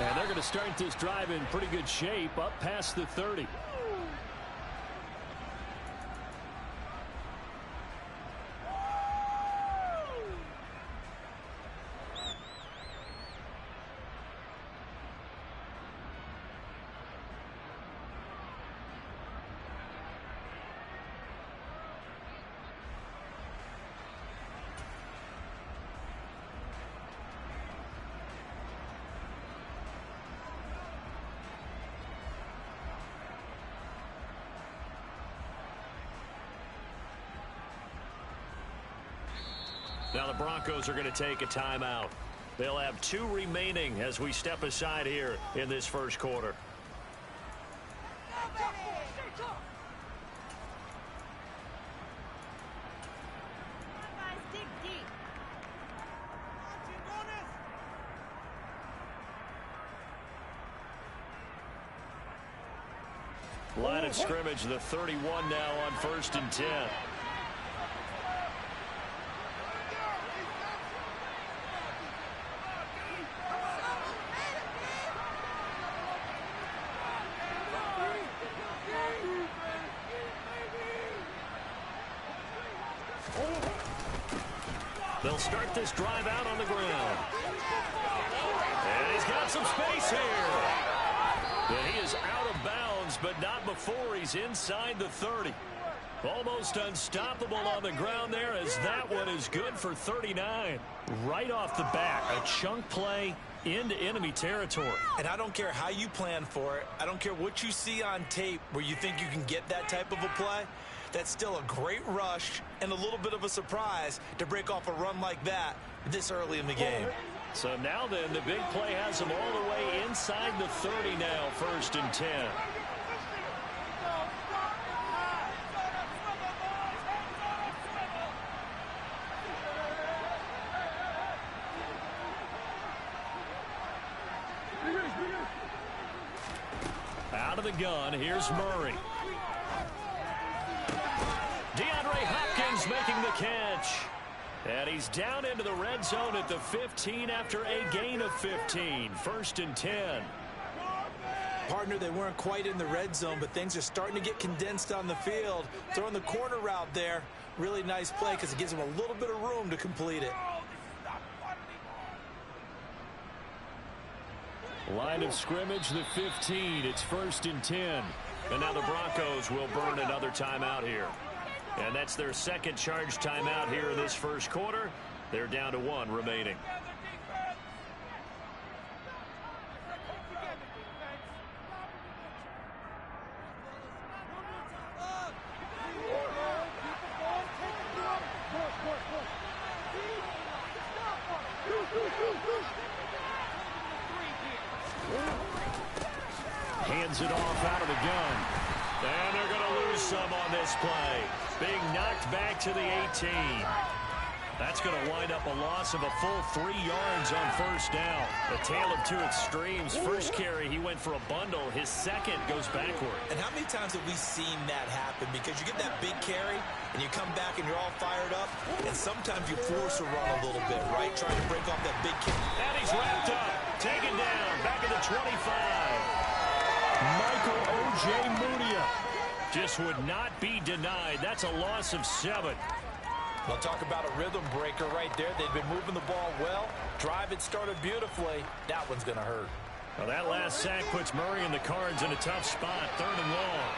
And they're going to start this drive in pretty good shape up past the 30. Now the Broncos are going to take a timeout. They'll have 2 remaining as we step aside here in this first quarter. Line of scrimmage, the 31 now on 1st and 10. They'll start this drive out on the ground. And he's got some space here. And he is out of bounds, but not before he's inside the 30. Almost unstoppable on the ground there, as that one is good for 39. Right off the bat, a chunk play into enemy territory. And I don't care how you plan for it. I don't care what you see on tape where you think you can get that type of a play. That's still a great rush and a little bit of a surprise to break off a run like that this early in the game. So now then, the big play has him all the way inside the 30 now, 1st and 10. Out of the gun, here's Murray. Hopkins making the catch. And he's down into the red zone at the 15 after a gain of 15. 1st and 10. Partner, they weren't quite in the red zone, but things are starting to get condensed on the field. Throwing the corner route there. Really nice play because it gives them a little bit of room to complete it. Line of scrimmage, the 15. It's 1st and 10. And now the Broncos will burn another timeout here. And that's their second charge timeout here in this first quarter. They're down to 1 remaining. Hands it off out of the gun. And they're going to lose some on this play. Being knocked back to the 18. That's going to wind up a loss of a full 3 yards on 1st down. A tale of 2 extremes. First carry, he went for a bundle. His second goes backward. And how many times have we seen that happen? Because you get that big carry, and you come back and you're all fired up, and sometimes you force a run a little bit, right? Trying to break off that big carry. And he's wrapped up. Taken down. Back at the 25. Michael O.J. Mudia just would not be denied. That's a loss of 7. We'll talk about a rhythm breaker right there. They've been moving the ball well. Drive had started beautifully. That one's going to hurt. Well, that last sack puts Murray and the Cards in a tough spot. 3rd and long.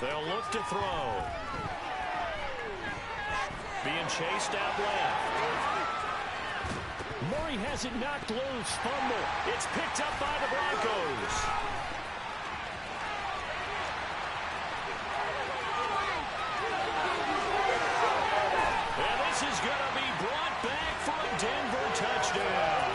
They'll look to throw. Being chased out left. Murray has it knocked loose. Fumble. It's picked up by the Broncos. And this is going to be brought back for a Denver touchdown.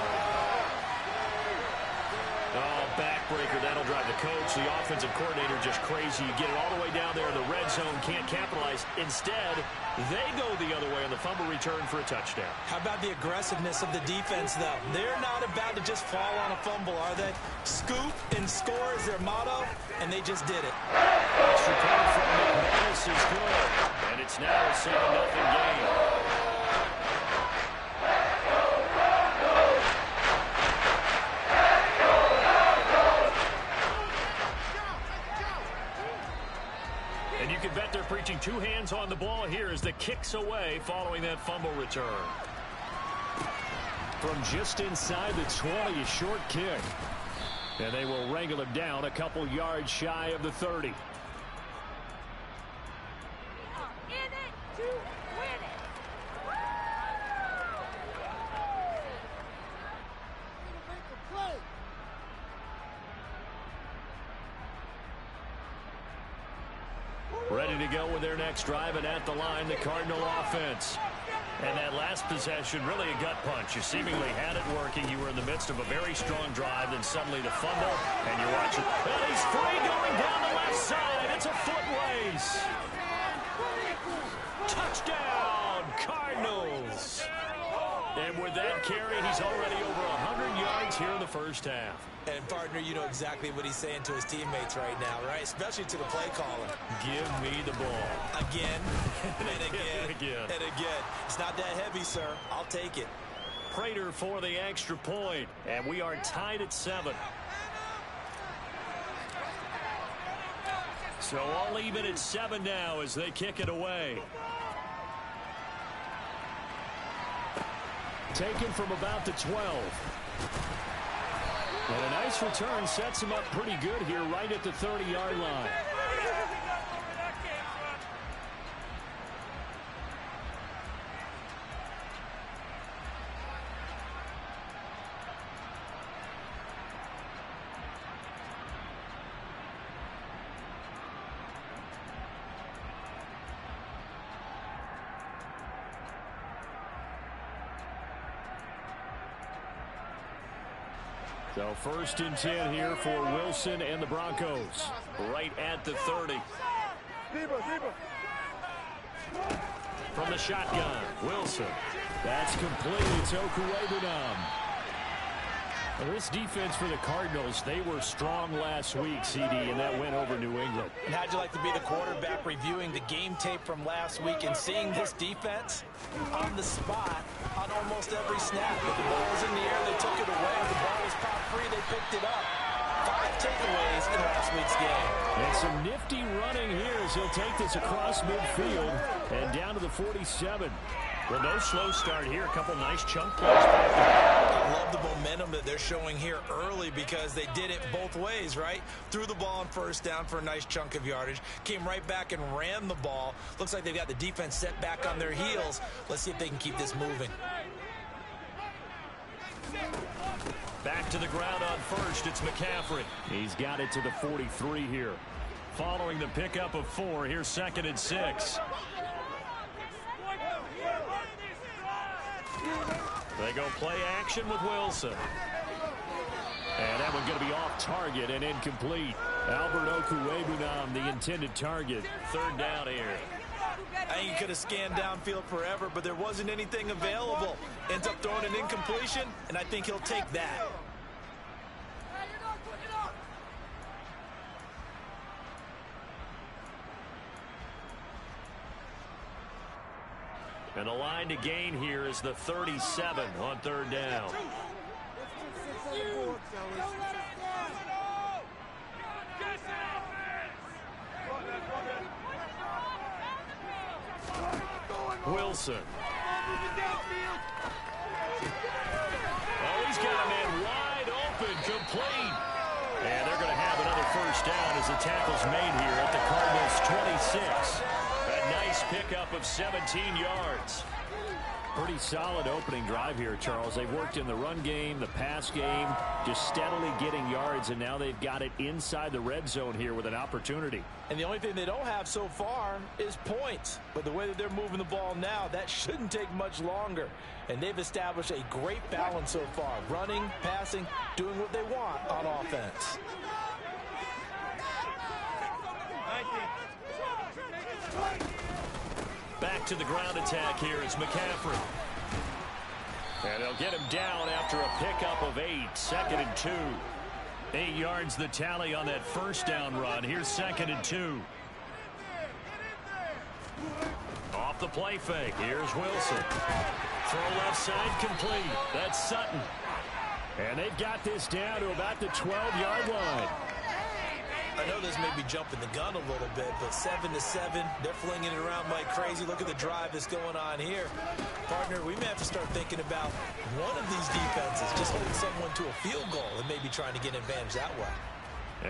Oh, backbreaker. That'll drive the coach, the offensive coordinator, just crazy. You get it all the way down there in the red zone, can't capitalize. Instead, they go the other way on the fumble return for a touchdown. How about the aggressiveness of the defense, though? They're not about to just fall on a fumble, are they? Scoop and score is their motto, and they just did it. Extra point from McManus is good. And It's now a 7-0 game. And you can bet they're preaching two hands on the ball here as the kick's away following that fumble return. From just inside the 20, a short kick. And they will wrangle him down a couple yards shy of the 30. Ready to go with their next drive, and at the line, the Cardinal offense. And that last possession, really a gut punch. You seemingly had it working. You were in the midst of a very strong drive, then suddenly the fumble, and you're watching. Well, he's free going down the left side. It's a foot race. Touchdown, Cardinals. And with that carry, he's already over 100 yards here in the first half. And, partner, you know exactly what he's saying to his teammates right now, right? Especially to the play caller. Give me the ball. Again, and again, and again. It's not that heavy, sir. I'll take it. Prater for the extra point, and we are tied at 7. So all even at 7 now as they kick it away. Taken from about the 12. And a nice return sets him up pretty good here right at the 30-yard line. So 1st and 10 here for Wilson and the Broncos. Right at the 30. From the shotgun, Wilson. That's complete. It's Okuwebunam. Well, this defense for the Cardinals, they were strong last week, CD, and that went over New England. And how'd you like to be the quarterback reviewing the game tape from last week and seeing this defense on the spot on almost every snap? If the ball was in the air, they took it away. If the ball was pop free, they picked it up. 5 takeaways in last week's game. And some nifty running here as he'll take this across midfield and down to the 47. Well, no slow start here. A couple nice chunk plays. I love the momentum that they're showing here early because they did it both ways, right? Threw the ball on 1st down for a nice chunk of yardage. Came right back and ran the ball. Looks like they've got the defense set back on their heels. Let's see if they can keep this moving. Back to the ground on 1st. It's McCaffrey. He's got it to the 43 here. Following the pickup of 4, here's 2nd and 6. They go play action with Wilson. And that one's going to be off target and incomplete. Albert Okuwebunam, the intended target. 3rd down here. I think he could have scanned downfield forever, but there wasn't anything available. Ends up throwing an incompletion, and I think he'll take that. And the line to gain here is the 37 on 3rd down. Wilson. Oh, he's got a man wide open, complete. And they're going to have another 1st down as the tackle's made here at the Cardinals' 26. A nice pickup of 17 yards. Pretty solid opening drive here, Charles. They've worked in the run game, the pass game, just steadily getting yards, and now they've got it inside the red zone here with an opportunity. And the only thing they don't have so far is points. But the way that they're moving the ball now, that shouldn't take much longer. And they've established a great balance so far. Running, passing, doing what they want on offense. Back to the ground attack here is McCaffrey. And they'll get him down after a pickup of 8. 2nd and 2. 8 yards the tally on that 1st down run. Here's 2nd and 2. Off the play fake, here's Wilson. Throw left side complete. That's Sutton. And they've got this down to about the 12-yard line. I know this may be jumping the gun a little bit, but 7-7, they're flinging it around like crazy. Look at the drive that's going on here. Partner, we may have to start thinking about one of these defenses just holding someone to a field goal and maybe trying to get an advantage that way.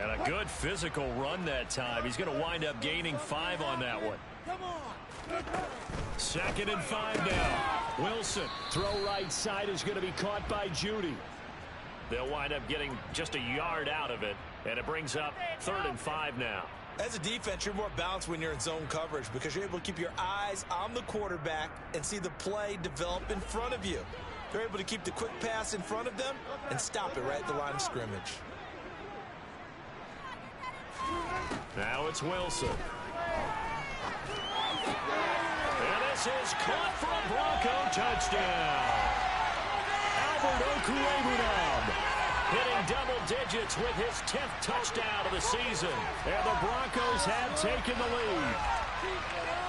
And a good physical run that time. He's going to wind up gaining 5 on that one. 2nd and 5 now. Wilson, throw right side is going to be caught by Judy. They'll wind up getting just a yard out of it, and it brings up 3rd and 5 now. As a defense, you're more balanced when you're in zone coverage because you're able to keep your eyes on the quarterback and see the play develop in front of you. They're able to keep the quick pass in front of them and stop it right at the line of scrimmage. Now it's Wilson. And this is caught for a Bronco touchdown. Albert Okwuegbunam hitting double digits with his 10th touchdown of the season. And the Broncos have taken the lead.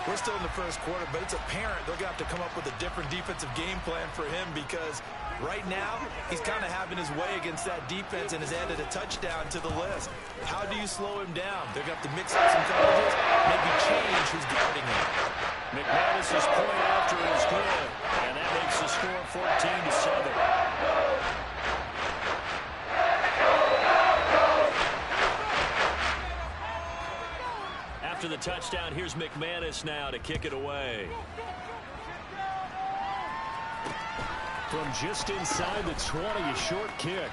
We're still in the first quarter, but it's apparent they're going to have to come up with a different defensive game plan for him because right now he's kind of having his way against that defense and has added a touchdown to the list. How do you slow him down? They're going to have to mix up some coverages, maybe change who's guarding him. McManus's point after is good, and that makes the score 14-7. After the touchdown, here's McManus now to kick it away. From just inside the 20, a short kick.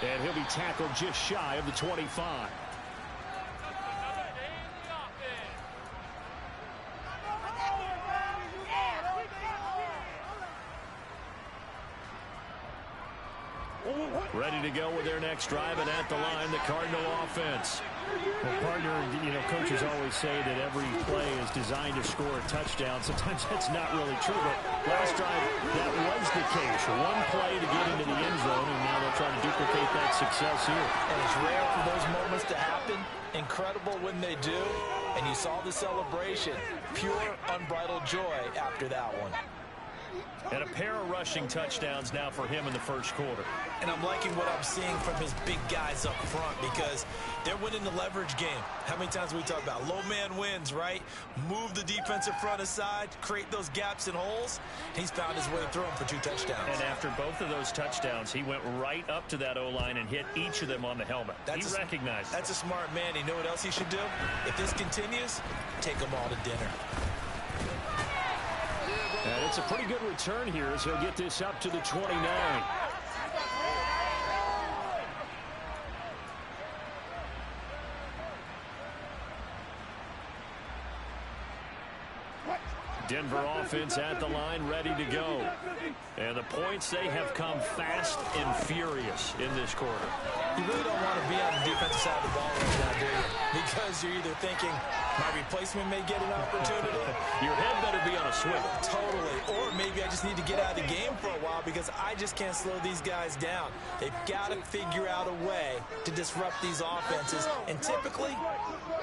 And he'll be tackled just shy of the 25. Ready to go with their next drive, and at the line, the Cardinal offense. Well, partner, coaches always say that every play is designed to score a touchdown. Sometimes that's not really true, but last drive, that was the case. One play to get into the end zone, and now they'll try to duplicate that success here. And it's rare for those moments to happen. Incredible when they do. And you saw the celebration. Pure, unbridled joy after that one. And a pair of rushing touchdowns now for him in the first quarter. And I'm liking what I'm seeing from his big guys up front because they're winning the leverage game. How many times we talk about low man wins, right? Move the defensive front aside, create those gaps and holes. He's found his way to throw him for 2 touchdowns. And after both of those touchdowns, he went right up to that O-line and hit each of them on the helmet. He recognized it. That's a smart man. You know what else he should do? If this continues, take them all to dinner. And it's a pretty good return here as he'll get this up to the 29. Denver offense at the line, ready to go. And the points, they have come fast and furious in this quarter. You really don't want to be on the defensive side of the ball right now, do you? Because you're either thinking, my replacement may get an opportunity. Your head better be on a swivel. Totally. Or maybe I just need to get out of the game for a while because I just can't slow these guys down. They've got to figure out a way to disrupt these offenses. And typically,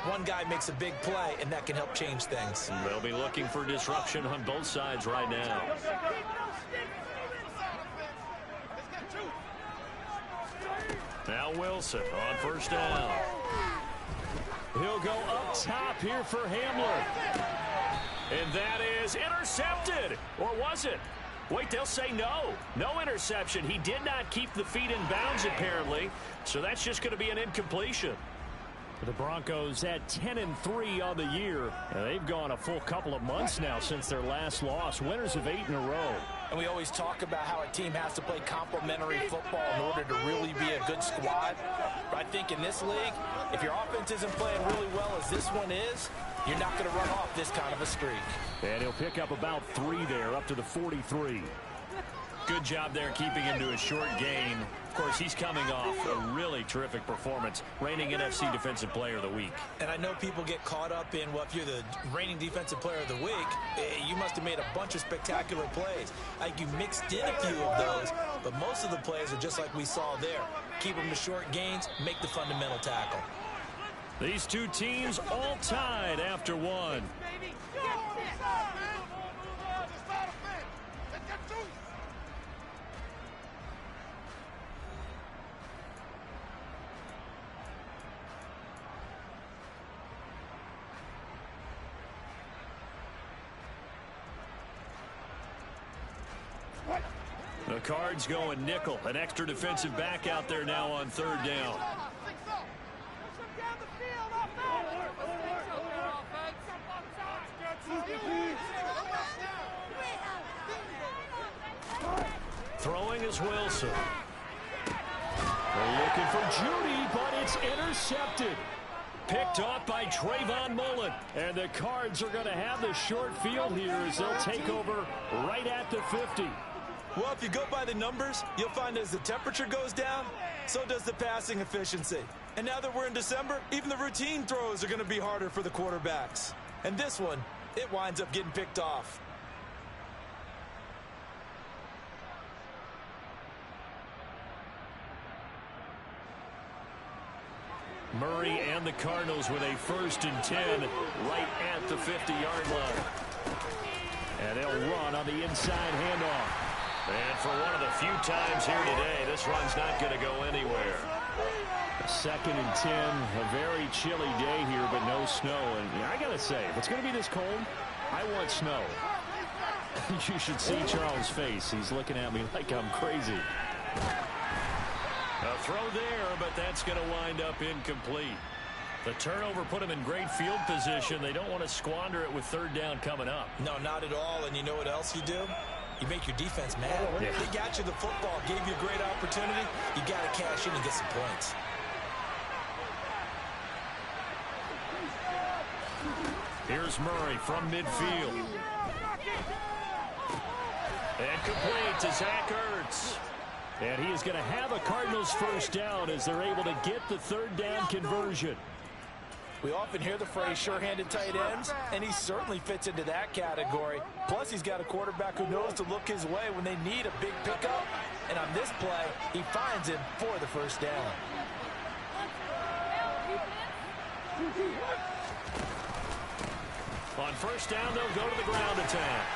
one guy makes a big play, and that can help change things. They'll be looking for disruption on both sides right now. Now Wilson on first down. He'll go up top here for Hamler. And that is intercepted. Or was it? Wait, they'll say no. No interception. He did not keep the feet in bounds, apparently. So that's just going to be an incompletion. The Broncos at 10-3 on the year. And they've gone a full couple of months now since their last loss. Winners of 8 in a row. And we always talk about how a team has to play complementary football in order to really be a good squad. But I think in this league, if your offense isn't playing really well as this one is, you're not going to run off this kind of a streak. And he'll pick up about 3 there, up to the 43. Good job there keeping him to a short gain. Of course, he's coming off a really terrific performance, reigning NFC Defensive Player of the Week. And I know people get caught up in, well, if you're the reigning Defensive Player of the Week, you must have made a bunch of spectacular plays. Like you mixed in a few of those, but most of the plays are just like we saw there. Keep them to short gains, make the fundamental tackle. These two teams all tied after one. The Cards going nickel. An extra defensive back out there now on third down. Throwing is Wilson. They're looking for Judy, but it's intercepted. Picked off by Trayvon Mullen. And the Cards are going to have the short field here as they'll take over right at the 50. Well, if you go by the numbers, you'll find as the temperature goes down, so does the passing efficiency. And now that we're in December, even the routine throws are going to be harder for the quarterbacks. And this one, it winds up getting picked off. Murray and the Cardinals with a 1st and 10 right at the 50-yard line. And they'll run on the inside handoff. And for one of the few times here today, this run's not going to go anywhere. 2nd and 10, a very chilly day here, but no snow. And I got to say, if it's going to be this cold, I want snow. You should see Charles' face. He's looking at me like I'm crazy. A throw there, but that's going to wind up incomplete. The turnover put them in great field position. They don't want to squander it with third down coming up. No, not at all. And you know what else you do? You make your defense mad. Yeah. They got you the football, gave you a great opportunity. You got to cash in and get some points. Here's Murray from midfield. And complete to Zach Ertz. And he is going to have a Cardinals 1st down as they're able to get the third down conversion. We often hear the phrase sure-handed tight ends, and he certainly fits into that category. Plus, he's got a quarterback who knows to look his way when they need a big pickup. And on this play, he finds him for the 1st down. On 1st down, they'll go to the ground attack.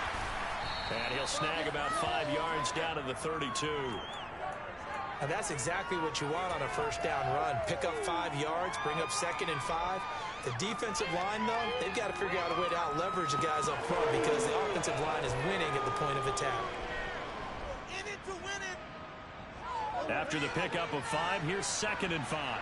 And he'll snag about 5 yards down to the 32. And that's exactly what you want on a 1st down run. Pick up 5 yards, bring up 2nd and 5. The defensive line, though, they've got to figure out a way to out-leverage the guys up front because the offensive line is winning at the point of attack. In it to win it. After the pickup of 5, here's 2nd and 5.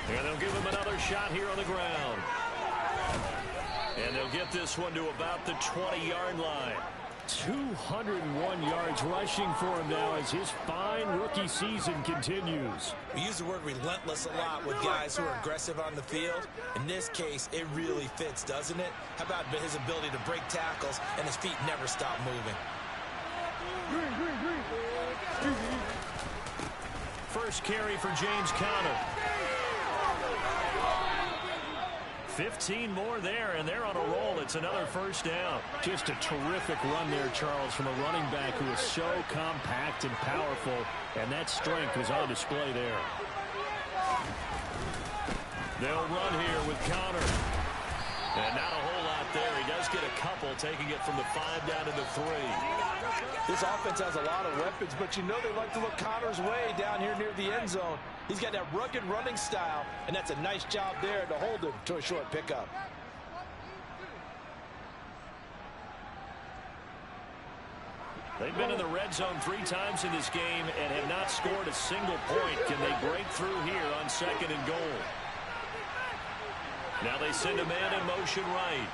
And they'll give him another shot here on the ground. And they'll get this one to about the 20-yard line. 201 yards rushing for him now as his fine rookie season continues. We use the word relentless a lot with guys who are aggressive on the field. In this case, it really fits, doesn't it? How about his ability to break tackles and his feet never stop moving? First carry for James Conner. 15 more there, and they're on a roll. It's another 1st down. Just a terrific run there, Charles, from a running back who is so compact and powerful, and that strength was on display there. They'll run here with Conner. And not a whole lot there. He does get a couple, taking it from the 5 down to the 3. This offense has a lot of weapons, but you know they like to look Conner's way down here near the end zone. He's got that rugged running style, and that's a nice job there to hold him to a short pickup. They've been in the red zone 3 times in this game and have not scored a single point. Can they break through here on 2nd and goal? Now they send a man in motion right.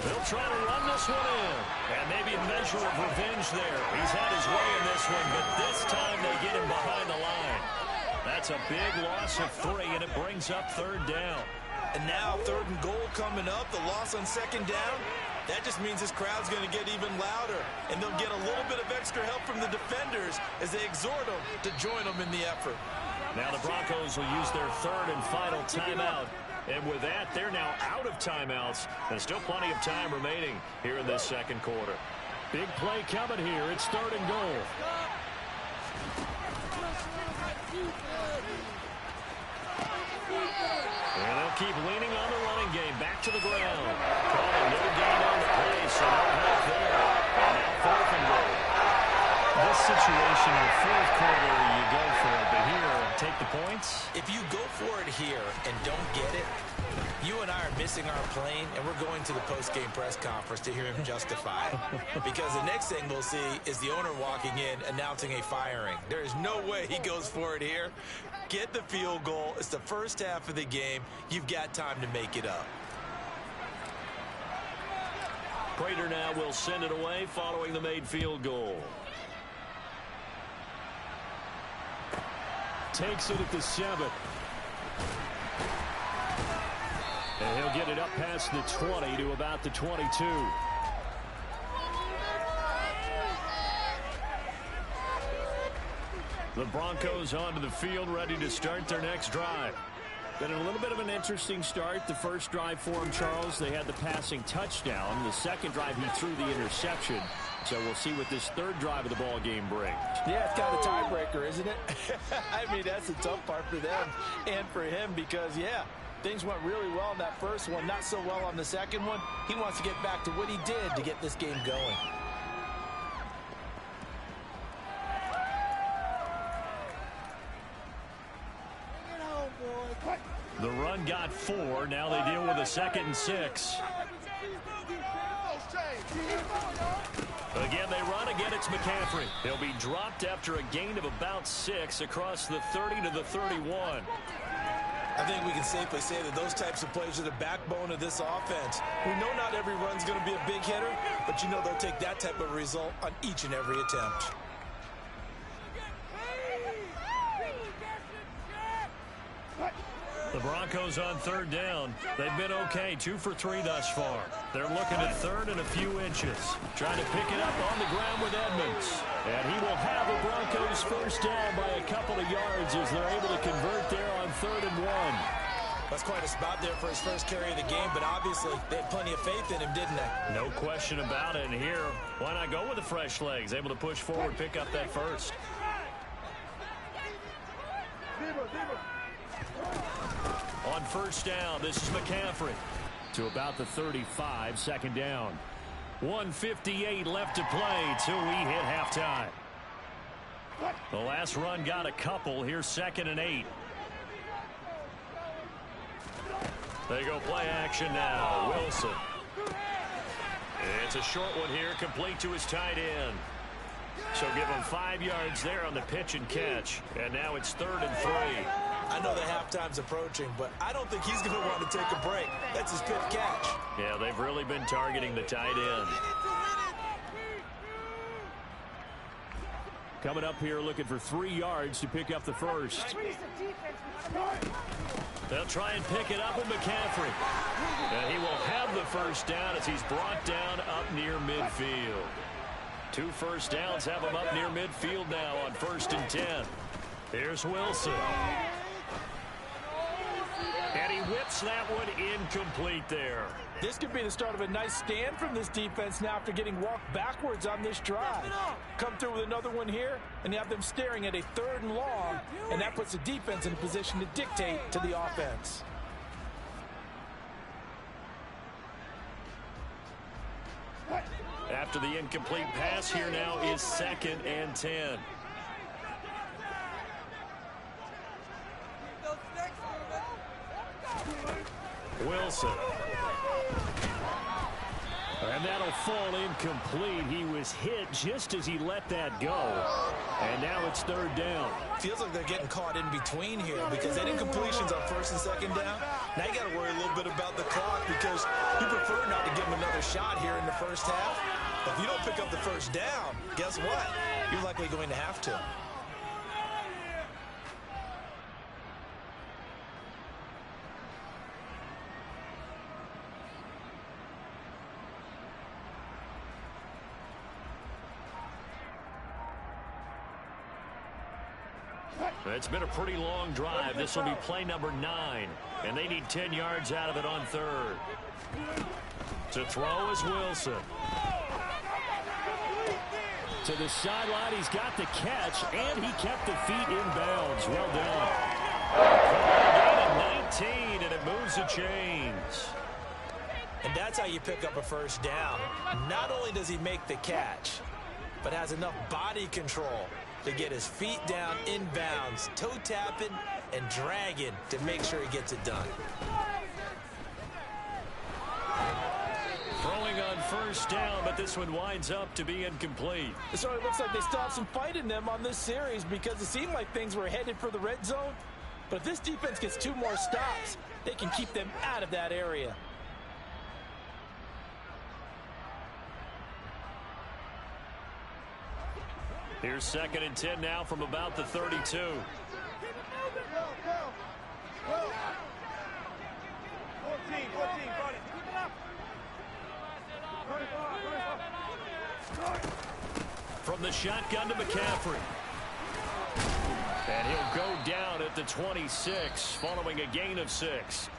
They'll try to run this one in. And maybe a measure of revenge there. He's had his way in this one, but this time they get him behind the line. That's a big loss of 3, and it brings up 3rd down. And now 3rd and goal coming up. The loss on 2nd down. That just means this crowd's going to get even louder. And they'll get a little bit of extra help from the defenders as they exhort them to join them in the effort. Now the Broncos will use their 3rd and final timeout And with that, they're now out of timeouts. And still plenty of time remaining here in this second quarter. Big play coming here. It's 3rd and goal. And they'll keep leaning on the running game. Back to the ground. Calling no gain on the play, so no help there. And now 4th and goal. This situation in the 4th quarter, you go for it. But here, take the points. If you go for it here and don't get it, you and I are missing our plane, and we're going to the post-game press conference to hear him justify it. Because the next thing we'll see is the owner walking in announcing a firing. There is no way he goes for it here. Get the field goal. It's the first half of the game. You've got time to make it up. Prater now will send it away following the made field goal. Takes it at the 7. And he'll get it up past the 20 to about the 22. The Broncos onto the field, ready to start their next drive. Been a little bit of an interesting start. The first drive for him, Charles, they had the passing touchdown. The second drive, he threw the interception. So we'll see what this 3rd drive of the ball game brings. Yeah, it's kind of a tiebreaker, isn't it? I mean, that's the tough part for them and for him because, yeah, things went really well in that first one, not so well on the second one. He wants to get back to what he did to get this game going. The run got 4. Now they deal with a 2nd and 6. Again, they run. Again, it's McCaffrey. He'll be dropped after a gain of about 6 across the 30 to the 31. I think we can safely say that those types of plays are the backbone of this offense. We know not every run's going to be a big hitter, but you know they'll take that type of result on each and every attempt. The Broncos on 3rd down. They've been okay, 2 for 3 thus far. They're looking at 3rd and a few inches. Trying to pick it up on the ground with Edmonds. And he will have the Broncos first down by a couple of yards as they're able to convert there on 3rd and 1. That's quite a spot there for his first carry of the game, but obviously they had plenty of faith in him, didn't they? No question about it. And here, why not go with the fresh legs? Able to push forward, pick up that first. On first down, this is McCaffrey to about the 35, 2nd down. 1:58 left to play till we hit halftime. The last run got a couple. Here's 2nd and 8. They go play action now. Wilson. It's a short one here, complete to his tight end. So give him 5 yards there on the pitch and catch. And now it's 3rd and 3. I know the halftime's approaching, but I don't think he's going to want to take a break. That's his pitch catch. Yeah, they've really been targeting the tight end. Coming up here looking for 3 yards to pick up the first. They'll try and pick it up with McCaffrey. And he will have the first down as he's brought down up near midfield. 2 first downs have him up near midfield now on 1st and 10. Here's Wilson. And he whips that one incomplete there. This could be the start of a nice stand from this defense now after getting walked backwards on this drive. Come through with another one here, and you have them staring at a 3rd and long, and that puts the defense in a position to dictate to the offense. After the incomplete pass, here now is 2nd and 10. Wilson. And that'll fall incomplete. He was hit just as he let that go. And now it's 3rd down. Feels like they're getting caught in between here because that incompletion's on 1st and 2nd down. Now you got to worry a little bit about the clock because you prefer not to give them another shot here in the first half. But if you don't pick up the first down, guess what? You're likely going to have to. It's been a pretty long drive. This will be play number 9, and they need 10 yards out of it on third. To throw is Wilson. To the sideline, he's got the catch, and he kept the feet in bounds. Well done. Gain of 19, and it moves the chains. And that's how you pick up a first down. Not only does he make the catch, but has enough body control to get his feet down in bounds, toe tapping and dragging to make sure he gets it done. Throwing on first down, but this one winds up to be incomplete. It certainly looks like they still have some fight in them on this series because it seemed like things were headed for the red zone. But if this defense gets 2 more stops, they can keep them out of that area. Here's 2nd and 10 now from about the 32. 14, 14, From the shotgun to McCaffrey. And he'll go down at the 26 following a gain of 6.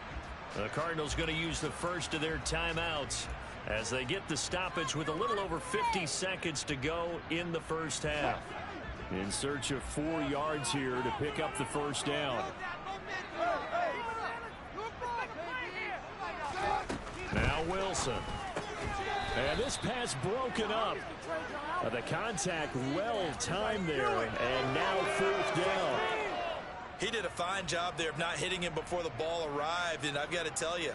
The Cardinals going to use the first of their timeouts as they get the stoppage with a little over 50 seconds to go in the first half. In search of 4 yards here to pick up the first down. Now Wilson. And this pass broken up. The contact well timed there, and now 4th down. He did a fine job there of not hitting him before the ball arrived, and I've got to tell you,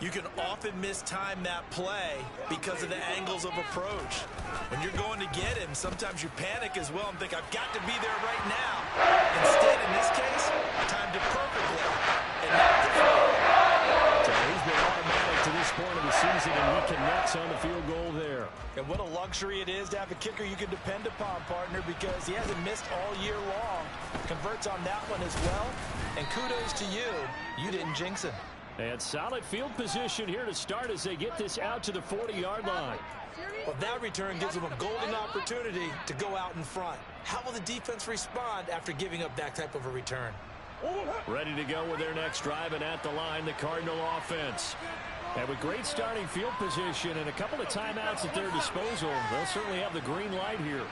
you can often mistime that play because of the angles of approach. When you're going to get him, sometimes you panic as well and think, I've got to be there right now. Instead, in this case, timed it perfectly and knocked it through. So he's been automatic to this point of the season, and he connects on the field goal there. And what a luxury it is to have a kicker you can depend upon, partner, because he hasn't missed all year long. Converts on that one as well. And kudos to you. You didn't jinx him. And solid field position here to start as they get this out to the 40-yard line. Well, that return gives them a golden opportunity to go out in front. How will the defense respond after giving up that type of a return? Ready to go with their next drive, and at the line, the Cardinal offense. And with great starting field position and a couple of timeouts at their disposal, they'll certainly have the green light here.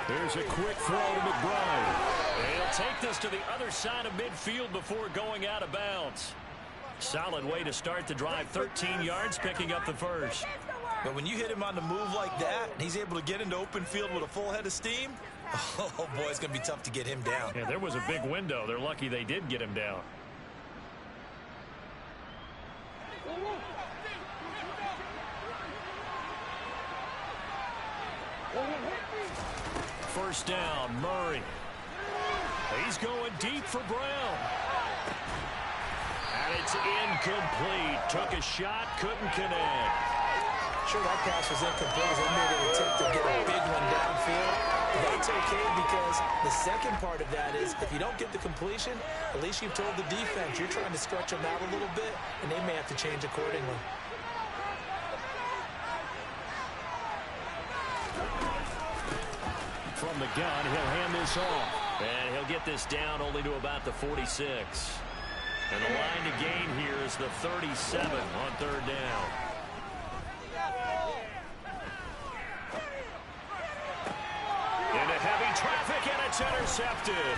There's a quick throw to McBride. And he'll take this to the other side of midfield before going out of bounds. Solid way to start the drive. 13 yards, picking up the first. But when you hit him on the move like that, and he's able to get into open field with a full head of steam, oh, boy, it's going to be tough to get him down. Yeah, there was a big window. They're lucky they did get him down. First down, Murray. He's going deep for Brown. And it's incomplete. Took a shot, couldn't connect. Sure, that pass was incomplete as they made an attempt to get a big one downfield. That's okay because the second part of that is if you don't get the completion, at least you've told the defense you're trying to stretch them out a little bit, and they may have to change accordingly. From the gun, he'll hand this off. And he'll get this down only to about the 46. And the line to gain here is the 37 on 3rd down. Into heavy traffic, and it's intercepted.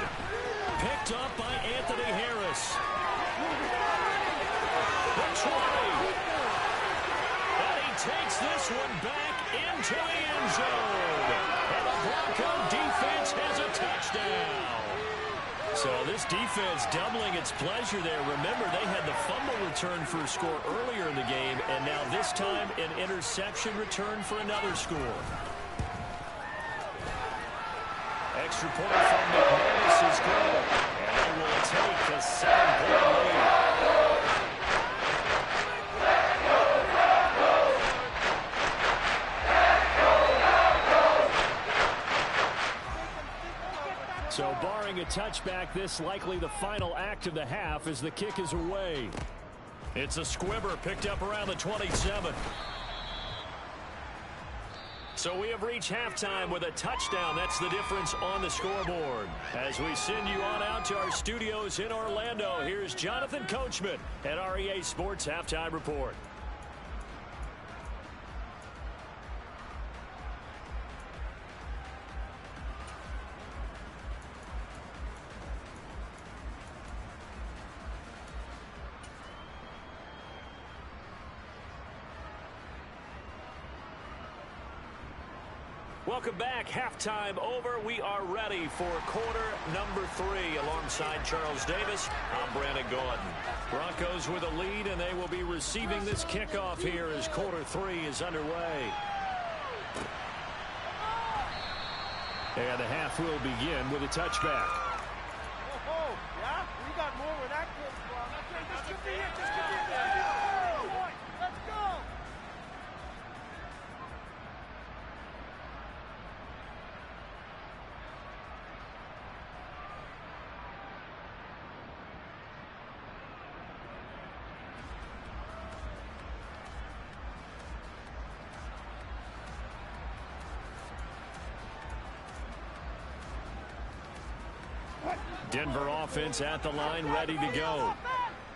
Picked up by Anthony Harris. The 20. And he takes this one back into the end zone. And the Bronco defense has a touchdown. So this defense doubling its pleasure there. Remember, they had the fumble return for a score earlier in the game, and now this time an interception return for another score. Extra point from McManus is good, and they will take the 7-point lead. So barring a touchback, this likely the final act of the half as the kick is away. It's a squibber picked up around the 27. So we have reached halftime with a touchdown. That's the difference on the scoreboard. As we send you on out to our studios in Orlando, here's Jonathan Coachman at REA Sports Halftime Report. Welcome back. Halftime over. We are ready for quarter number 3 alongside Charles Davis. I'm Brandon Gordon. Broncos with a lead, and they will be receiving this kickoff here as quarter 3 is underway. And the half will begin with a touchback. Oh, yeah? We got more where that came from. This could be it. This could be it. Let's go. Denver offense at the line, ready to go.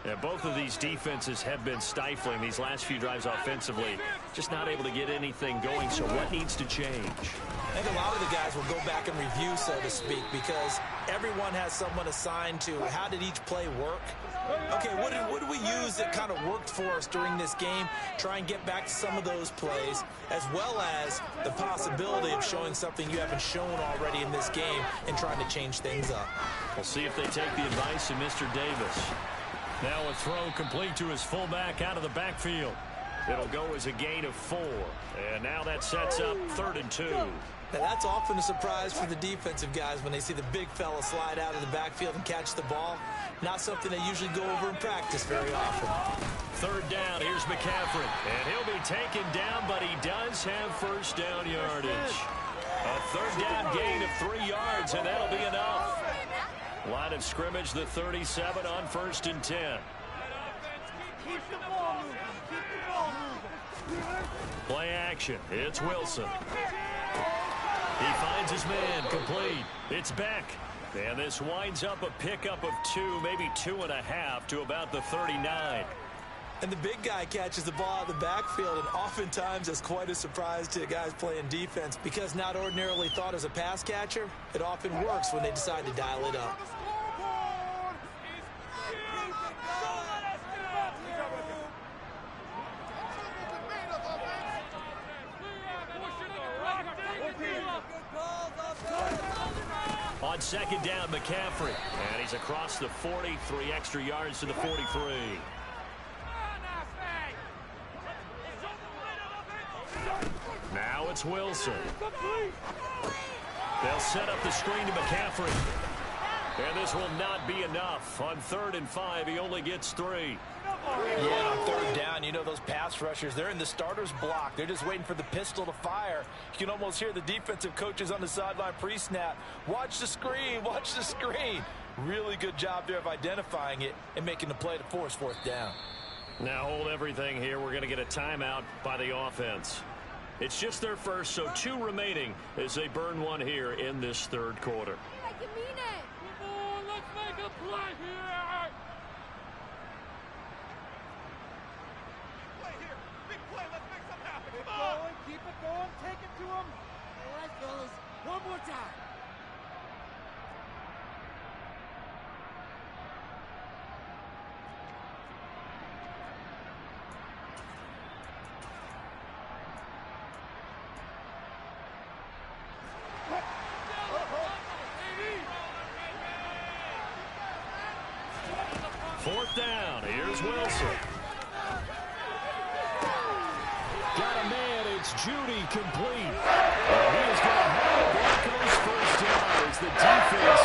Yeah, both of these defenses have been stifling these last few drives offensively. Just not able to get anything going, so what needs to change? I think a lot of the guys will go back and review, so to speak, because everyone has someone assigned to how did each play work. Okay, what did we use that kind of worked for us during this game? Try and get back to some of those plays, as well as the possibility of showing something you haven't shown already in this game and trying to change things up. We'll see if they take the advice of Mr. Davis. Now a throw complete to his fullback out of the backfield. It'll go as a gain of 4. And now that sets up 3rd and 2. Now that's often a surprise for the defensive guys when they see the big fella slide out of the backfield and catch the ball. Not something they usually go over in practice very often. 3rd down, here's McCaffrey. And he'll be taken down, but he does have first down yardage. A 3rd down gain of 3 yards, and that'll be enough. Line of scrimmage, the 37 on 1st and 10. Keep the ball moving. Keep the ball moving. Play action. It's Wilson. He finds his man, complete. It's Beck. And this winds up a pickup of 2, maybe 2.5 to about the 39. And the big guy catches the ball out of the backfield, and oftentimes that's quite a surprise to the guys playing defense because not ordinarily thought as a pass catcher, it often works when they decide to dial it up. On 2nd down, McCaffrey. And he's across the 40, 3 extra yards to the 43. Now it's Wilson. They'll set up the screen to McCaffrey. And this will not be enough. On 3rd and 5, he only gets 3. Yeah, on 3rd down, you know those pass rushers, they're in the starter's block. They're just waiting for the pistol to fire. You can almost hear the defensive coaches on the sideline pre-snap. Watch the screen, watch the screen. Really good job there of identifying it and making the play to force 4th down. Now hold everything here. We're going to get a timeout by the offense. It's just their first, so 2 remaining as they burn 1 here in this 3rd quarter. Like you mean it. Come on, let's make a play here. Play here. Big play. Let's make something happen. Come on. Keep it going. Take it to him. All right, fellas. One more time. Fourth down. Here's Wilson. Got a man. It's Judy complete. He is going to have the Broncos first down as the defense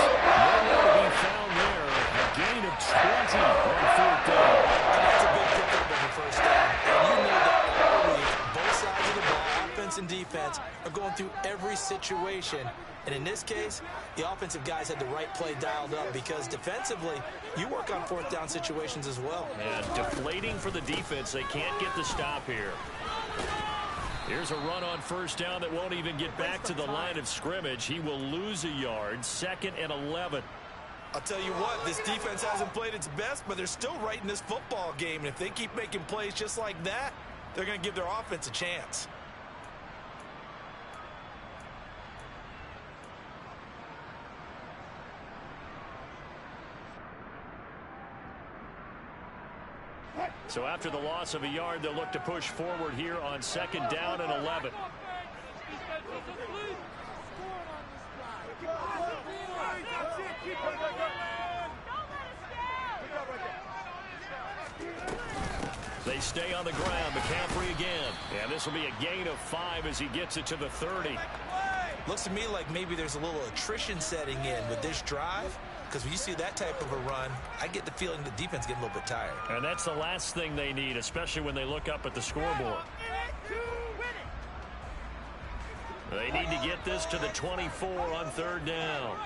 nowhere to be found there. A gain of 20 on 4th down. And that's a big pickup of the first down. And you know that all week, both sides of the ball, offense and defense, are going through every situation. And in this case, the offensive guys had the right play dialed up because defensively, you work on 4th down situations as well. And deflating for the defense. They can't get the stop here. Here's a run on first down that won't even get back to the line of scrimmage. He will lose a yard. 2nd and 11. I'll tell you what, this defense hasn't played its best, but they're still right in this football game. And if they keep making plays just like that, they're going to give their offense a chance. So after the loss of a yard, they'll look to push forward here on 2nd down and 11. They stay on the ground. McCaffrey again. And this will be a gain of 5 as he gets it to the 30. Looks to me like maybe there's a little attrition setting in with this drive. Because when you see that type of a run, I get the feeling the defense getting a little bit tired. And that's the last thing they need, especially when they look up at the scoreboard. They need to get this to the 24 on 3rd down.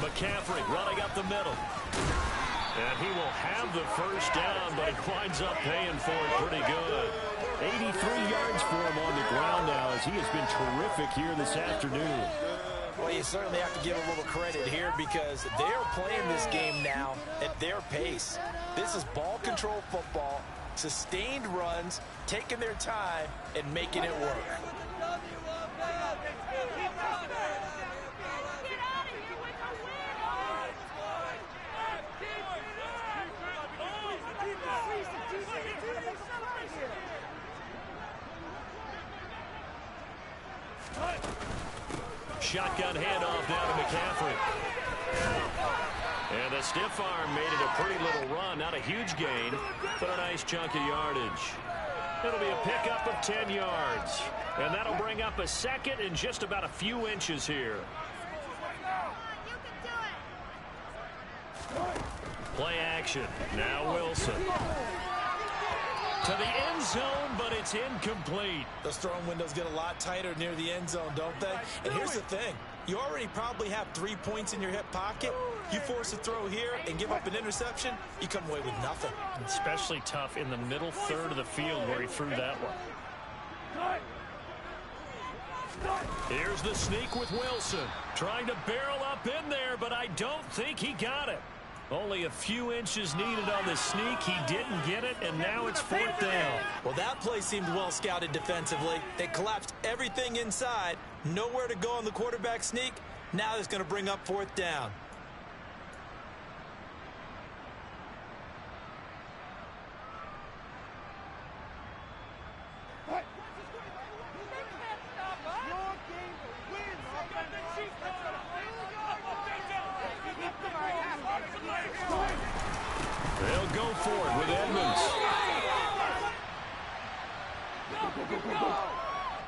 McCaffrey running up the middle. And he will have the first down, but he winds up paying for it pretty good. 83 yards for him on the ground now as he has been terrific here this afternoon. Well, you certainly have to give a little credit here because they're playing this game now at their pace. This is ball control football, sustained runs, taking their time, and making it work. Shotgun handoff down to McCaffrey. And the stiff arm made it a pretty little run. Not a huge gain, but a nice chunk of yardage. It'll be a pickup of 10 yards. And that'll bring up a 2nd and just about a few inches here. Play action. Now Wilson. To the end zone, but it's incomplete. Those throwing windows get a lot tighter near the end zone, don't they? And here's the thing. You already probably have 3 points in your hip pocket. You force a throw here and give up an interception, you come away with nothing. Especially tough in the middle third of the field where he threw that one. Here's the sneak with Wilson. Trying to barrel up in there, but I don't think he got it. Only a few inches needed on the sneak. He didn't get it, and now it's 4th down. Well, that play seemed well scouted defensively. They collapsed everything inside. Nowhere to go on the quarterback sneak. Now it's going to bring up 4th down. They'll go for it with Edmonds.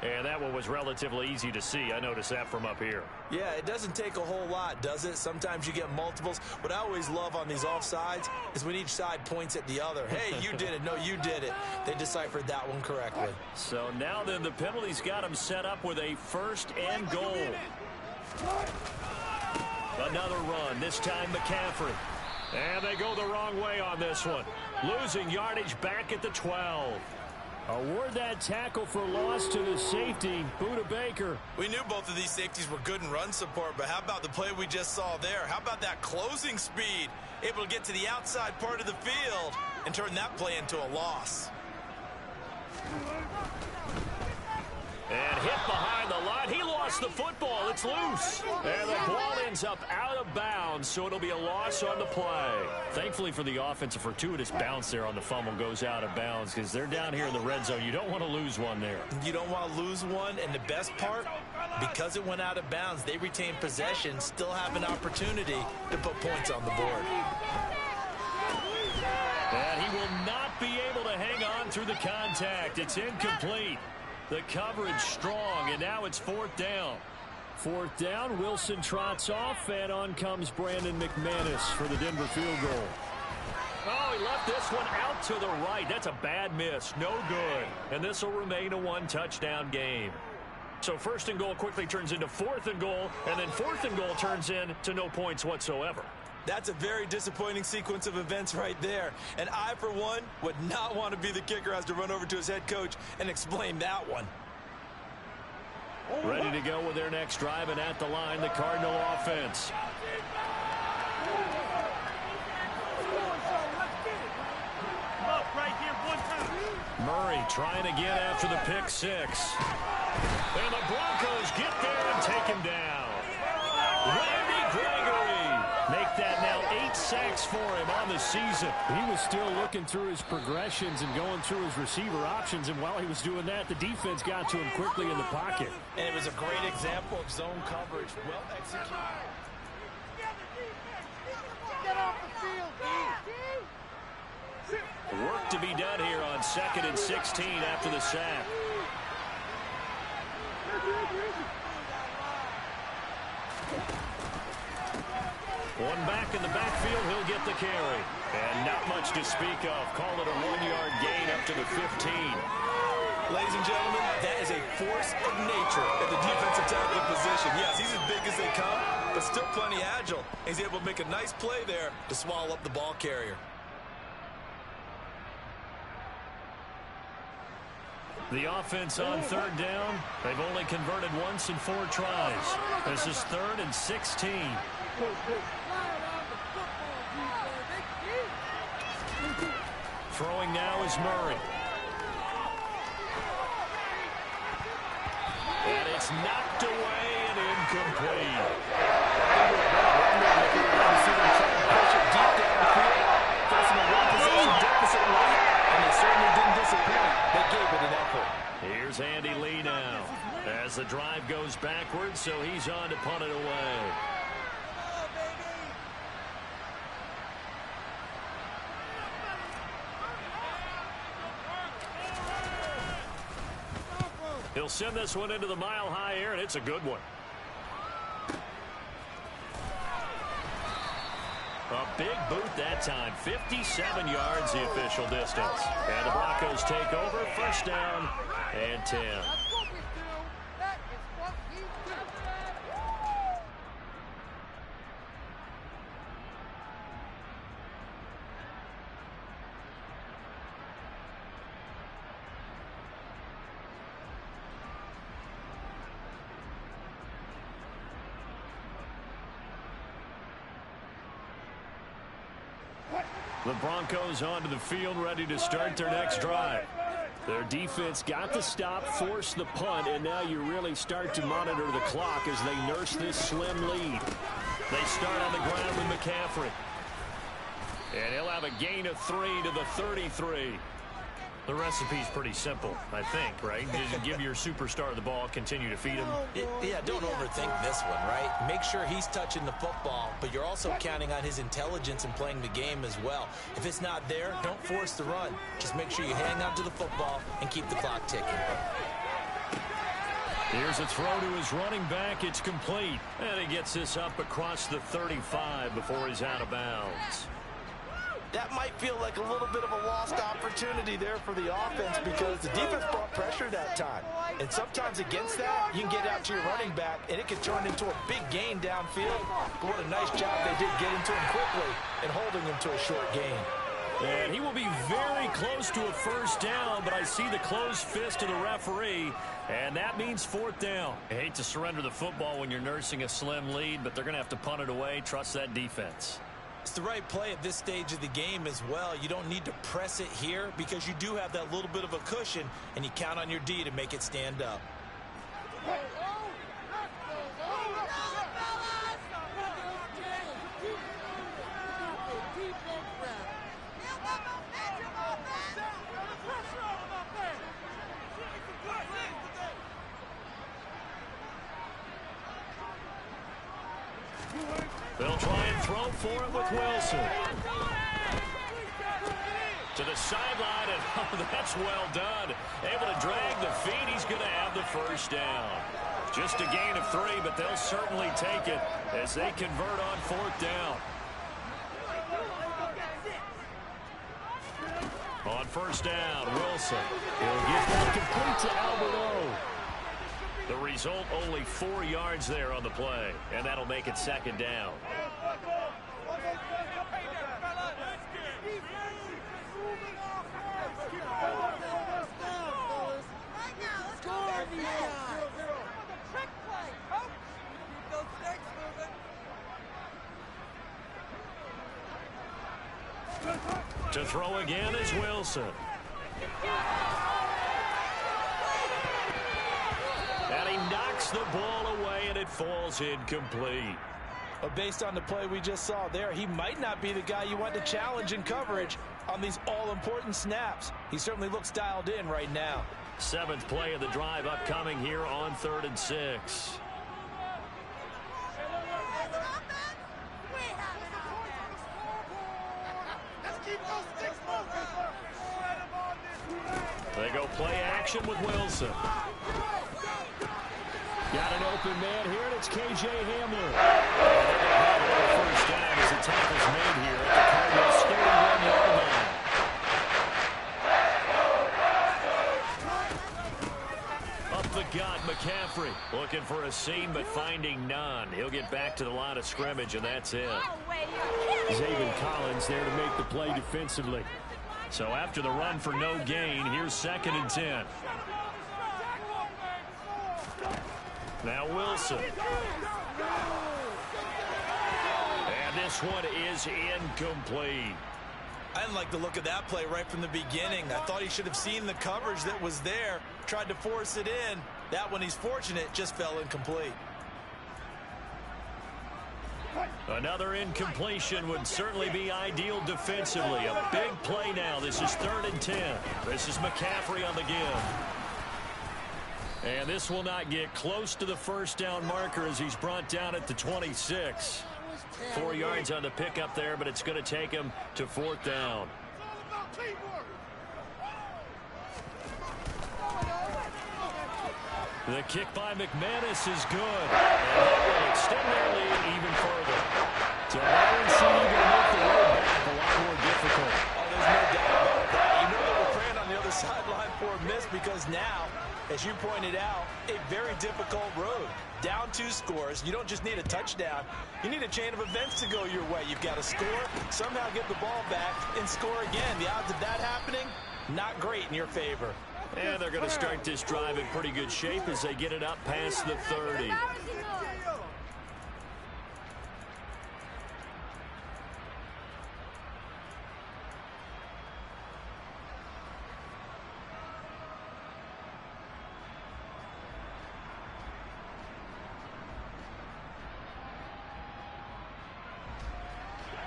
And that one was relatively easy to see. I noticed that from up here. Yeah, it doesn't take a whole lot, does it? Sometimes you get multiples. What I always love on these offsides is when each side points at the other. Hey, you did it. No, you did it. They deciphered that one correctly. So now then the penalty's got him set up with a 1st and goal. Another run, this time McCaffrey. And they go the wrong way on this one. Losing yardage back at the 12. Award that tackle for loss to the safety, Budda Baker. We knew both of these safeties were good in run support, but how about the play we just saw there? How about that closing speed? Able to get to the outside part of the field and turn that play into a loss. And hit behind the line. He lost the football. It's loose. And the ball ends up out of bounds, so it'll be a loss on the play. Thankfully for the offense, a fortuitous bounce there on the fumble goes out of bounds because they're down here in the red zone. You don't want to lose one there. You don't want to lose one, and the best part, because it went out of bounds, they retain possession, still have an opportunity to put points on the board. And he will not be able to hang on through the contact. It's incomplete. The coverage strong, and now it's 4th down. 4th down, Wilson trots off, and on comes Brandon McManus for the Denver field goal. Oh, he left this one out to the right. That's a bad miss. No good. And this will remain a 1-touchdown game. So 1st and goal quickly turns into 4th and goal, and then 4th and goal turns into no points whatsoever. That's a very disappointing sequence of events right there. And I, for one, would not want to be the kicker who has to run over to his head coach and explain that one. Ready to go with their next drive, and at the line, the Cardinal offense. Murray trying again after the pick six. And the Broncos get there and take him down. Randy Gregory make that now 8 sacks for him on the season. He was still looking through his progressions and going through his receiver options, and while he was doing that, the defense got to him quickly in the pocket. And it was a great example of zone coverage. Well executed. Get off the field, Work to be done here on 2nd and 16 after the sack. One back in the backfield, he'll get the carry. And not much to speak of. Call it a 1-yard gain up to the 15. Ladies and gentlemen, that is a force of nature at the defensive tackle position. Yes, he's as big as they come, but still plenty agile. He's able to make a nice play there to swallow up the ball carrier. The offense on 3rd down. They've only converted once in 4 tries. This is 3rd and 16. Throwing now is Murray. And it's knocked away and incomplete. Here's Andy Lee now as the drive goes backwards, so he's on to punt it away. He'll send this one into the mile-high air, and it's a good one. A big boot that time. 57 yards the official distance. And the Broncos take over. 1st down and 10. The Broncos onto the field, ready to start their next drive. Their defense got the stop, forced the punt, and now you really start to monitor the clock as they nurse this slim lead. They start on the ground with McCaffrey. And he'll have a gain of 3 to the 33. The recipe's pretty simple, I think, right? Just give your superstar the ball, continue to feed him. Yeah, don't overthink this one, right? Make sure he's touching the football, but you're also counting on his intelligence in playing the game as well. If it's not there, don't force the run. Just make sure you hang on to the football and keep the clock ticking. Here's a throw to his running back. It's complete. And he gets this up across the 35 before he's out of bounds. That might feel like a little bit of a lost opportunity there for the offense because the defense brought pressure that time. And sometimes against that, you can get out to your running back, and it can turn into a big gain downfield. But what a nice job they did getting to him quickly and holding him to a short gain. And he will be very close to a 1st down, but I see the closed fist of the referee, and that means 4th down. I hate to surrender the football when you're nursing a slim lead, but they're going to have to punt it away. Trust that defense. It's the right play at this stage of the game as well. You don't need to press it here because you do have that little bit of a cushion, and you count on your D to make it stand up. They'll try and throw for it with Wilson. To the sideline, and oh, that's well done. Able to drag the feet. He's going to have the 1st down. Just a gain of 3, but they'll certainly take it as they convert on 4th down. On 1st down, Wilson. He'll get that complete to Alberto. The result, only 4 yards there on the play, and that'll make it 2nd down. To throw again is Wilson. And he knocks the ball away, and it falls incomplete. But based on the play we just saw there, he might not be the guy you want to challenge in coverage on these all-important snaps. He certainly looks dialed in right now. 7th play of the drive upcoming here on 3rd and 6. They go play action with Wilson. Got an open man here, and it's K.J. Hamler. First down as the tackle's made here at the Cardinals' 31-yard line. Up the gut, McCaffrey looking for a seam but finding none. He'll get back to the line of scrimmage, and that's it. Zaven Collins there to make the play defensively. So after the run for no gain, here's 2nd and 10. Now Wilson. And this one is incomplete. I didn't like the look of that play right from the beginning. I thought he should have seen the coverage that was there, tried to force it in. That one, he's fortunate, just fell incomplete. Another incompletion would certainly be ideal defensively. A big play now. This is 3rd and 10. This is McCaffrey on the give. And this will not get close to the first down marker as he's brought down at the 26. 4 yards on the pickup there, but it's going to take him to 4th down. The kick by McManus is good. And that will extend their lead even further. So Byron City going to make the road back a lot more difficult. Oh, there's no doubt about that. You know they were praying on the other sideline for a miss because now, as you pointed out, a very difficult road. Down 2 scores. You don't just need a touchdown. You need a chain of events to go your way. You've got to score, somehow get the ball back, and score again. The odds of that happening, not great in your favor. And they're going to start this drive in pretty good shape as they get it up past the 30.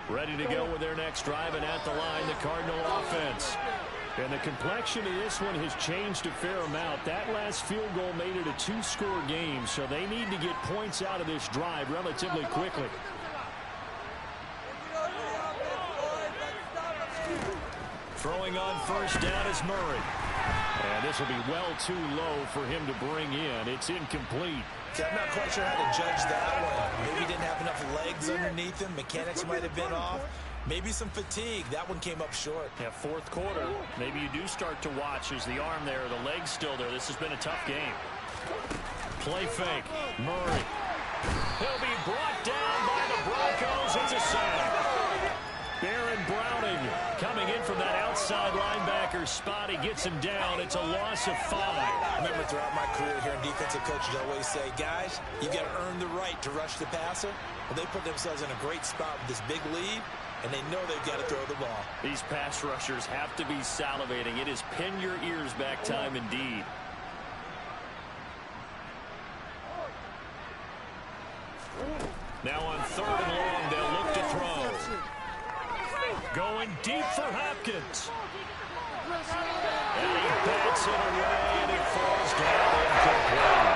Ready to go with their next drive, and at the line, the Cardinal offense. And the complexion of this one has changed a fair amount. That last field goal made it a 2-score game, so they need to get points out of this drive relatively quickly. Throwing on first down is Murray. And this will be well too low for him to bring in. It's incomplete. I'm not quite sure how to judge that one. Maybe he didn't have enough legs underneath him. Mechanics might have been off. Maybe some fatigue. That one came up short. Yeah, 4th quarter. Maybe you do start to watch. Is the arm there, the leg's still there. This has been a tough game. Play fake. Murray. He'll be brought down by the Broncos. It's a sack. Baron Browning coming in from that outside linebacker spot. He gets him down. It's a loss of 5. I remember throughout my career here in defensive coaches always say, guys, you got to earn the right to rush the passer. Well, they put themselves in a great spot with this big lead, and they know they've got to throw the ball. These pass rushers have to be salivating. It is pin your ears back time indeed. Now on 3rd and long, they'll look to throw. Going deep for Hopkins. And he bats it away, and it falls down incomplete.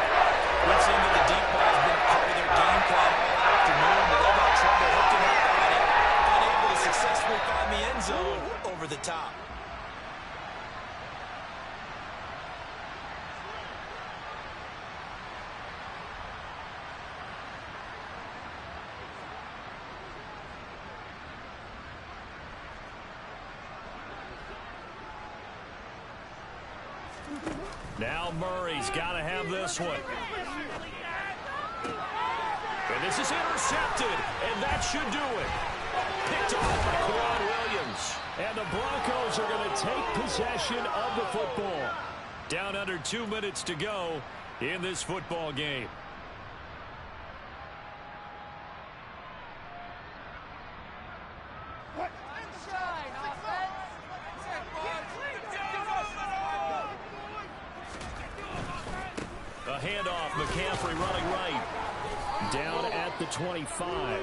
It seems that the deep ball has been a part of their game plan all afternoon, but they've had trouble hooking up on it, unable to successfully find the end zone over the top. Now Murray's got to have this one. And this is intercepted, and that should do it. Picked off by Quan Williams. And the Broncos are going to take possession of the football. Down under 2 minutes to go in this football game. handoff. McCaffrey running right. Down at the 25.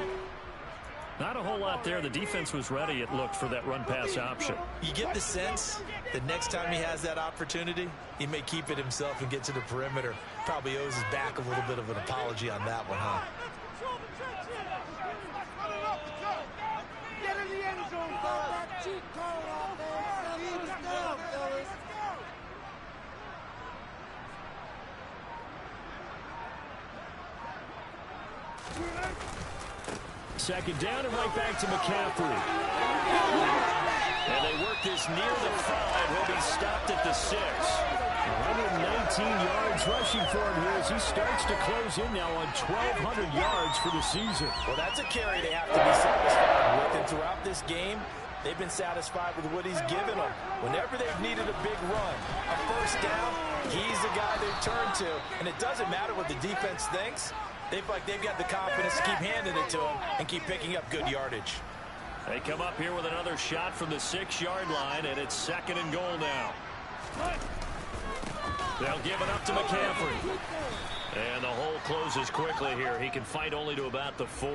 Not a whole lot there. The defense was ready, it looked, for that run-pass option. You get the sense that next time he has that opportunity, he may keep it himself and get to the perimeter. Probably owes his back a little bit of an apology on that one, huh? Get in the end zone, that cheat code offense. Let's go, fellas. Second down and right back to McCaffrey. And they work this near the 5. He'll be stopped at the 6. 119 yards rushing for him here as he starts to close in now on 1,200 yards for the season. Well, that's a carry they have to be satisfied with. And throughout this game, they've been satisfied with what he's given them. Whenever they've needed a big run, a first down, he's the guy they turn to. And it doesn't matter what the defense thinks. They've got the confidence to keep handing it to him and keep picking up good yardage. They come up here with another shot from the 6-yard line, and it's 2nd and goal now. They'll give it up to McCaffrey. And the hole closes quickly here. He can fight only to about the 4.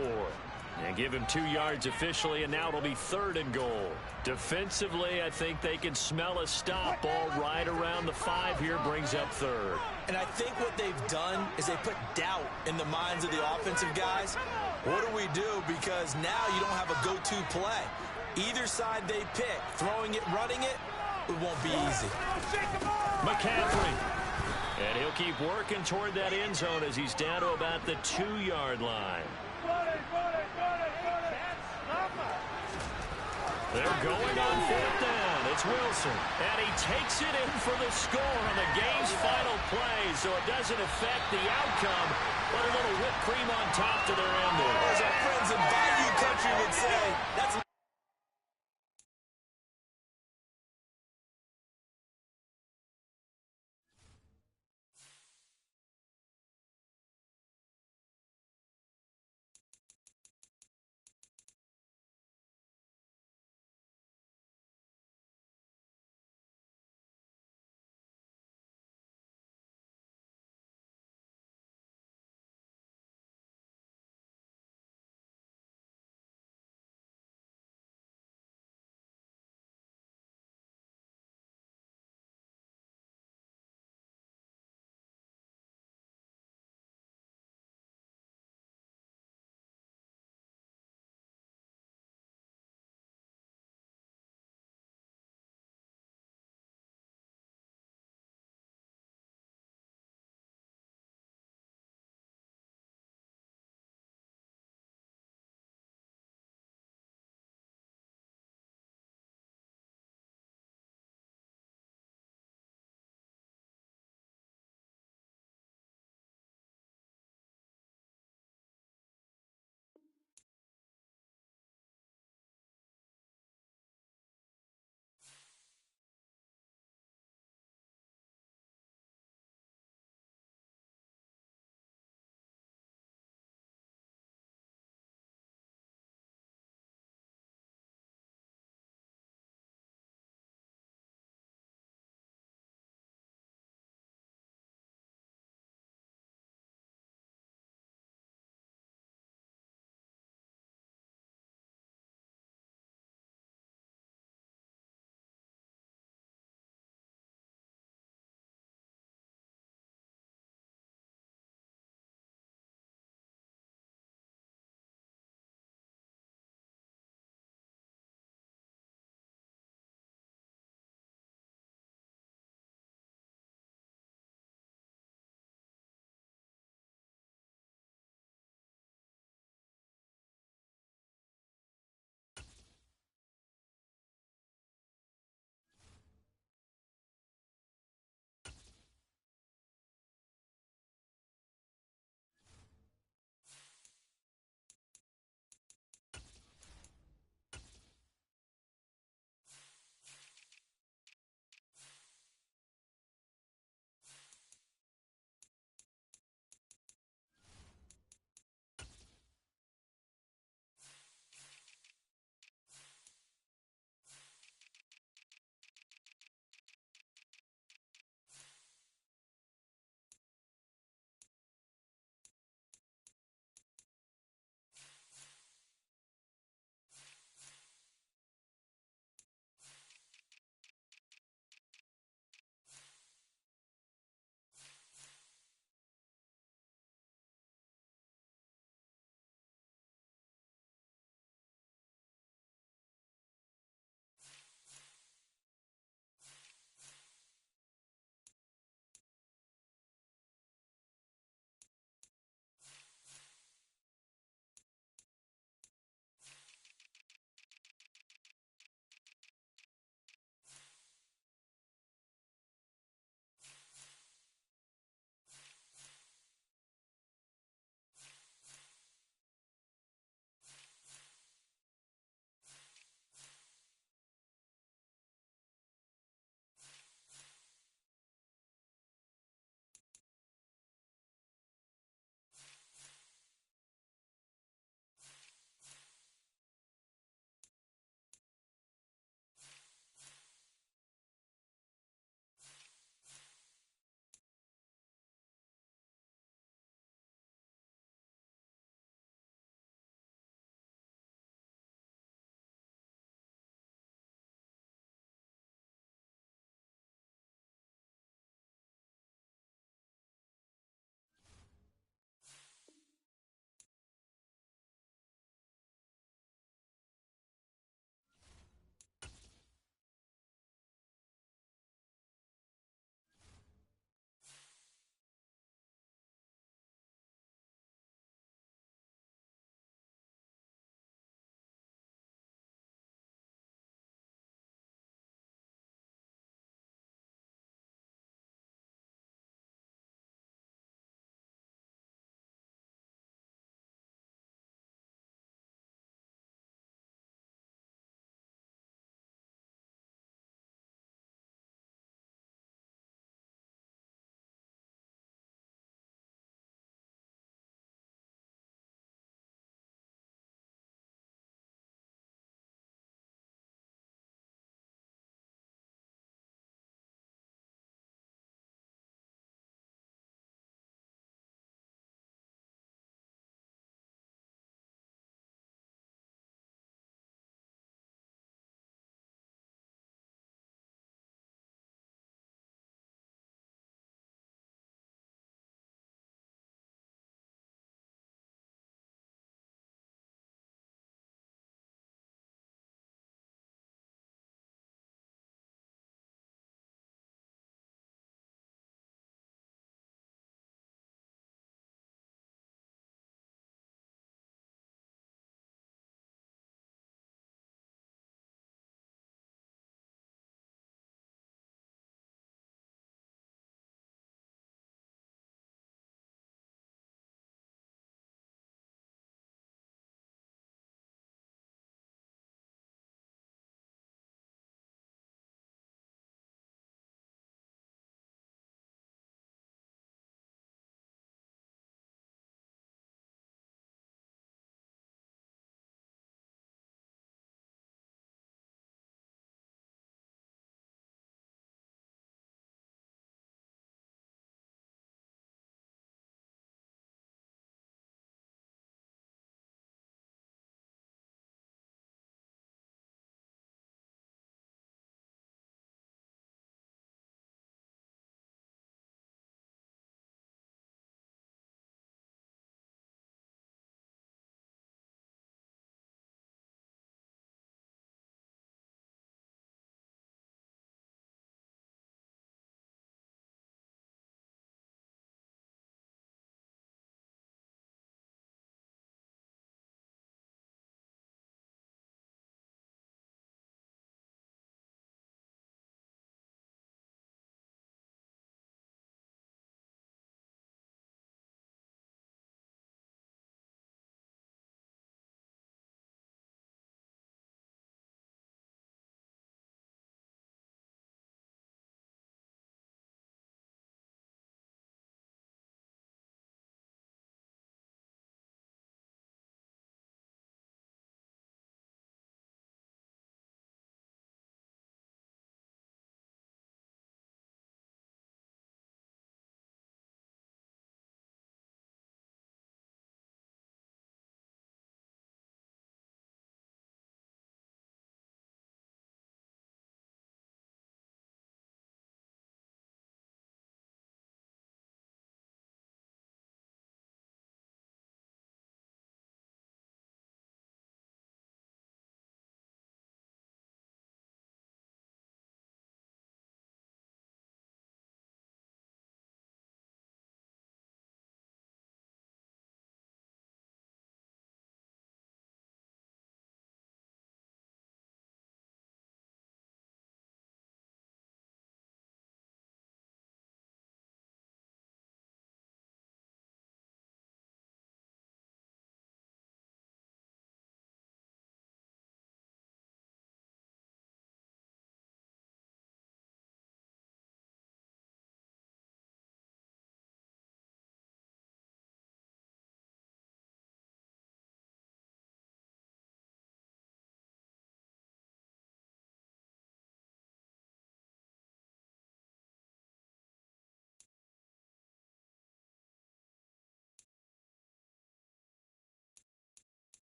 And give him 2 yards officially, and now it'll be 3rd and goal. Defensively, I think they can smell a stop. Ball right around the 5 here, brings up 3rd. And I think what they've done is they put doubt in the minds of the offensive guys. What do we do? Because now you don't have a go-to play. Either side they pick, throwing it, running it, it won't be easy. McCaffrey. And he'll keep working toward that end zone as he's down to about the 2-yard line. They're going on 4th down. It's Wilson. And he takes it in for the score on the game's final play, so it doesn't affect the outcome, but a little whipped cream on top to their ending. As our friends in Bayou Country would say, that's